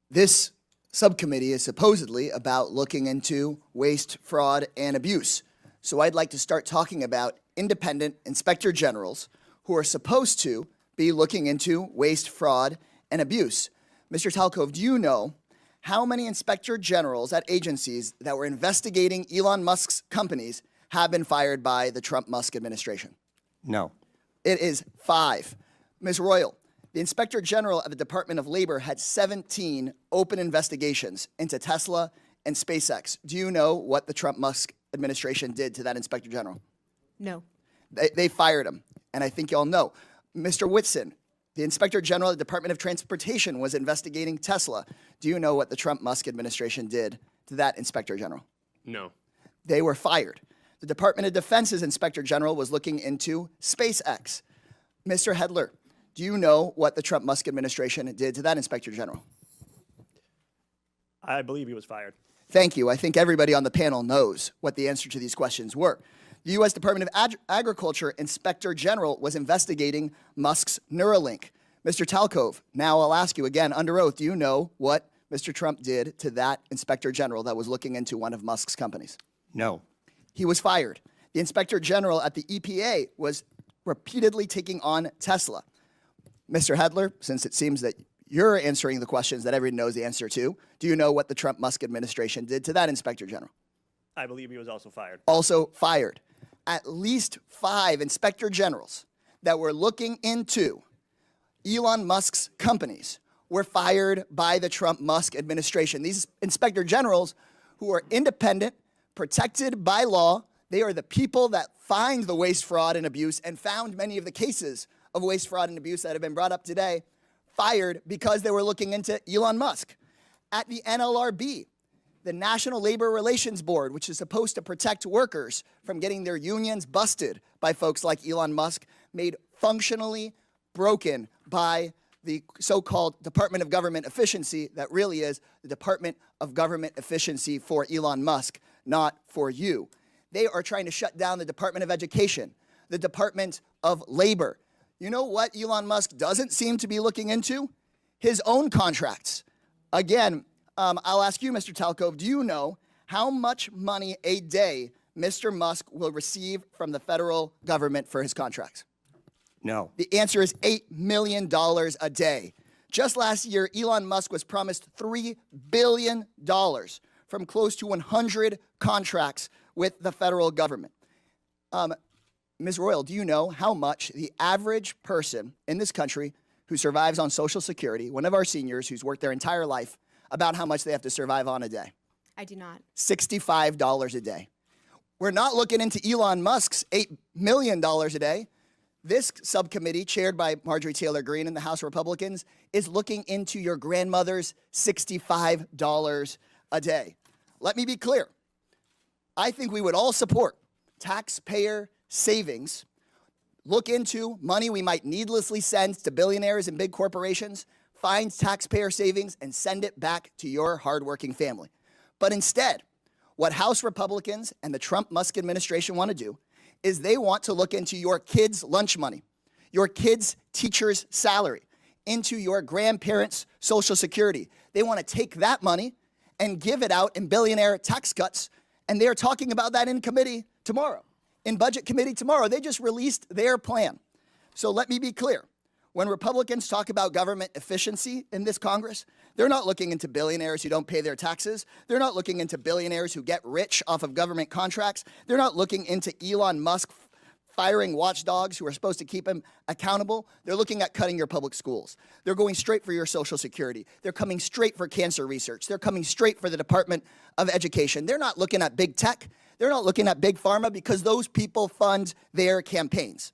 This subcommittee is supposedly about looking into waste, fraud, and abuse. So I'd like to start talking about independent inspector generals who are supposed to be looking into waste, fraud, and abuse. Mr. Talcove, do you know how many inspector generals at agencies that were investigating Elon Musk's companies have been fired by the Trump-Musk administration? No. It is 5. Ms. Royal, the Inspector General at the Department of Labor had 17 open investigations into Tesla and SpaceX. Do you know what the Trump-Musk administration did to that Inspector General? No. They fired him, and I think you all know. Mr. Whitson, the Inspector General at the Department of Transportation was investigating Tesla. Do you know what the Trump-Musk administration did to that Inspector General? No. They were fired. The Department of Defense's Inspector General was looking into SpaceX. Mr. Hedler, do you know what the Trump-Musk administration did to that Inspector General? I believe he was fired. Thank you. I think everybody on the panel knows what the answer to these questions were. The U.S. Department of Agriculture Inspector General was investigating Musk's Neuralink. Mr. Talcove, now I'll ask you again under oath, do you know what Mr. Trump did to that Inspector General that was looking into one of Musk's companies? No. He was fired. The Inspector General at the EPA was repeatedly taking on Tesla. Mr. Hedler, since it seems that you're answering the questions that everyone knows the answer to, do you know what the Trump-Musk administration did to that Inspector General? I believe he was also fired. Also fired. At least 5 Inspector Generals that were looking into Elon Musk's companies were fired by the Trump-Musk administration. These Inspector Generals, who are independent, protected by law, they are the people that find the waste, fraud, and abuse and found many of the cases of waste, fraud, and abuse that have been brought up today, fired because they were looking into Elon Musk. At the NLRB, the National Labor Relations Board, which is supposed to protect workers from getting their unions busted by folks like Elon Musk, made functionally broken by the so-called Department of Government Efficiency that really is the Department of Government Efficiency for Elon Musk, not for you. They are trying to shut down the Department of Education, the Department of Labor. You know what Elon Musk doesn't seem to be looking into? His own contracts. Again, I'll ask you, Mr. Talcove, do you know how much money a day Mr. Musk will receive from the federal government for his contracts? No. The answer is $8 million a day. Just last year, Elon Musk was promised $3 billion from close to 100 contracts with the federal government. Ms. Royal, do you know how much the average person in this country who survives on Social Security, one of our seniors who's worked their entire life, about how much they have to survive on a day? I do not. $65 a day. We're not looking into Elon Musk's $8 million a day. This subcommittee, chaired by Marjorie Taylor Greene and the House Republicans, is looking into your grandmother's $65 a day. Let me be clear. I think we would all support taxpayer savings, look into money we might needlessly send to billionaires and big corporations, find taxpayer savings, and send it back to your hardworking family. But instead, what House Republicans and the Trump-Musk administration want to do is they want to look into your kids' lunch money, your kids' teacher's salary, into your grandparents' Social Security. They want to take that money and give it out in billionaire tax cuts, and they're talking about that in committee tomorrow. In Budget Committee tomorrow, they just released their plan. So let me be clear. When Republicans talk about government efficiency in this Congress, they're not looking into billionaires who don't pay their taxes. They're not looking into billionaires who get rich off of government contracts. They're not looking into Elon Musk firing watchdogs who are supposed to keep him accountable. They're looking at cutting your public schools. They're going straight for your Social Security. They're coming straight for cancer research. They're coming straight for the Department of Education. They're not looking at big tech. They're not looking at big pharma because those people fund their campaigns.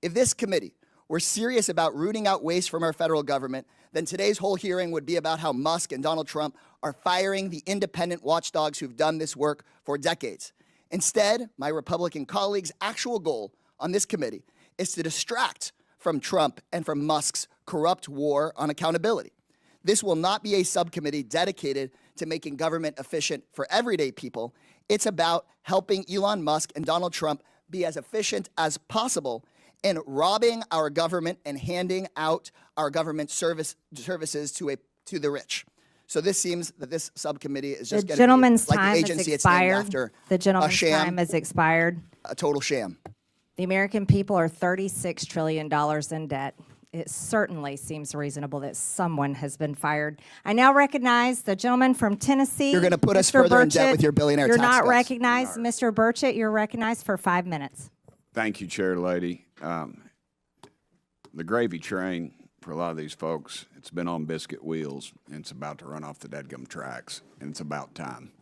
If this committee were serious about rooting out waste from our federal government, then today's whole hearing would be about how Musk and Donald Trump are firing the independent watchdogs who've done this work for decades. Instead, my Republican colleagues' actual goal on this committee is to distract from Trump and from Musk's corrupt war on accountability. This will not be a subcommittee dedicated to making government efficient for everyday people. It's about helping Elon Musk and Donald Trump be as efficient as possible in robbing our government and handing out our government services to the rich. So this seems that this subcommittee is The just going to gentleman's be like time the has agency it's named expired. after. The gentleman's a sham, time has expired. a total sham. The American people are $36 trillion in debt. It certainly seems reasonable that someone has been fired. I now recognize the gentleman from Tennessee. You're gonna put us Mr. further in debt Burchett. with your billionaire You're tax not cuts. recognized. Mr. Burchett, you're recognized for 5 minutes. Thank you, Chair Lady. The gravy train for a lot of these folks, it's been on biscuit wheels, and it's about to run off the dadgum tracks, and it's about time.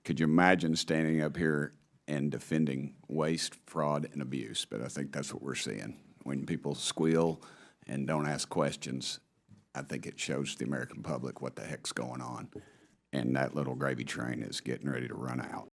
Could you imagine standing up here and defending waste, fraud, and abuse? But I think that's what we're seeing. When people squeal and don't ask questions, I think it shows the American public what the heck's going on. And that little gravy train is getting ready to run out.